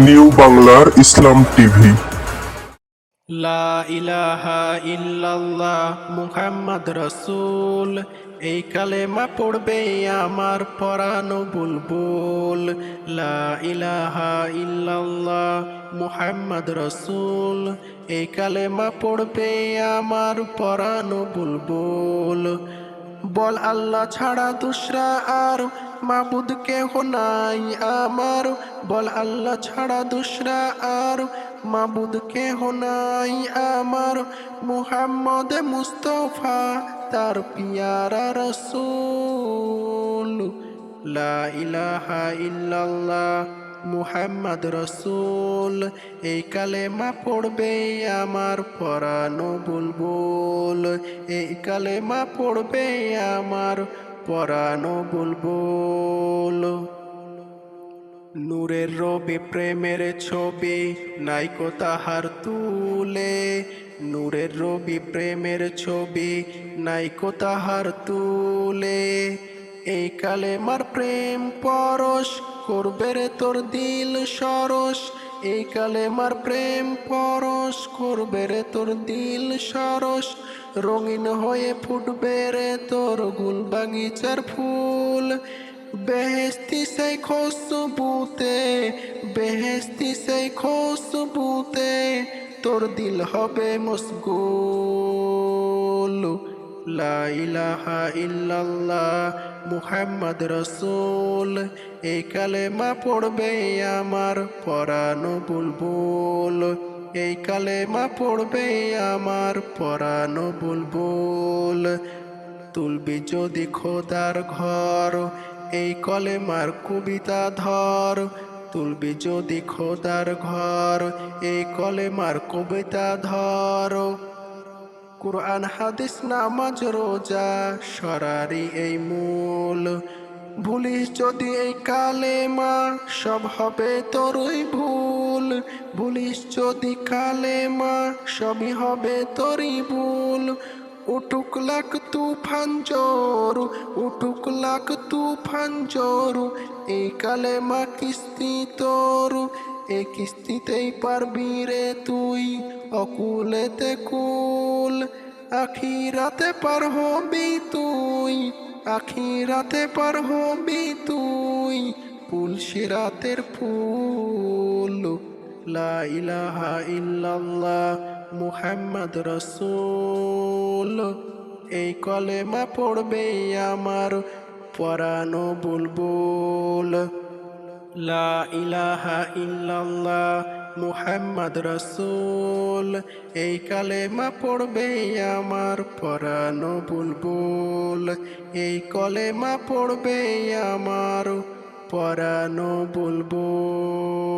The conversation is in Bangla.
নিউ বাংলার ইসলাম টিভি। লা ইলাহা ইল্লাল্লাহ মুহাম্মদ রসুল, এই কালেমা পড়বে আমার পরানো বুলবুল। লা ইলাহা ইল্লাল্লাহ মুহাম্মদ রসুল, এই কালেমা পড়বে আমার পরানো বুলবুল। বল আল্লাহ ছাড়া দুসরা আর মাবুদ কেহ নাই আমার, বল আল্লাহ ছাড়া দুসরা আর মাবুদ কেহ নাই আমার। মুহাম্মদ মুস্তফা তার পিয়ারা রসূল। লা ইলাহা ইল্লাল্লাহ মুহাম্মদ রসূল, এই কালেমা পড়বে আমার পরানো বুলবুল। এই কালেমা পড়বে আমার পরানো বুলবুল। নূরের রবি প্রেমের ছবি নাইকো তাহার তুলে, নূরের রবি প্রেমের ছবি নাইকো তাহার তুলে। এই কালেমার প্রেম পরশ করবে রে তোর দিল সরস, এই কালেমার প্রেম পরশ করবে রে তোর দিল সরস। রঙিন হয়ে ফুটবে রে তোর গুল বাগিচার ফুল। বেহেস্তি সেই খুশবুতে, বেহেস্তি সেই খুশবুতে তোর দিল হবে মশগুল। লা ইলাহা ইল্লাল্লাহ মুহাম্মদ রসূল, এই কালেমা পড়বে আমার পরানো বুলবুল। এই কালেমা পড়বে আমার পরানো বুলবুল। তুলবি যদি খোদার ঘর, এই কলেমার কবিতা ধর। তুলবি যদি খোদার ঘর, এই কলেমার কবিতা ধর। কুরআন হাদিস নামাজ রোজা সরারি এই মূল। ভুলিস যদি এই কালেমা সব হবে তোরই ভুল। ভুলিস যদি কালেমা সবই হবে তোরই ভুল। উঠুক লাখ তুফান জোর, উঠুক লাখ তুফান জোর, এই কালেমা কিস্তি তোর। এই কিস্তিতেই পারবি রে তুই অকুলেতে কুল। আখিরাতে পার হবি তুই, আখিরাতে পার হবি তুই ফুল সিরাতের ফুল। লা ইলাহা ইল্লাল্লাহ মুহাম্মদ রসূল, এই কলেমা পড়বে আমার পরানো বুলবুল। লা ইলাহা ইল্লাল্লাহ মুহাম্মদ রসূল, এই কালেমা পড়বে আমার পরানো বুলবুল। এই কলেমা পড়বে আমার পরানো বুলবুল।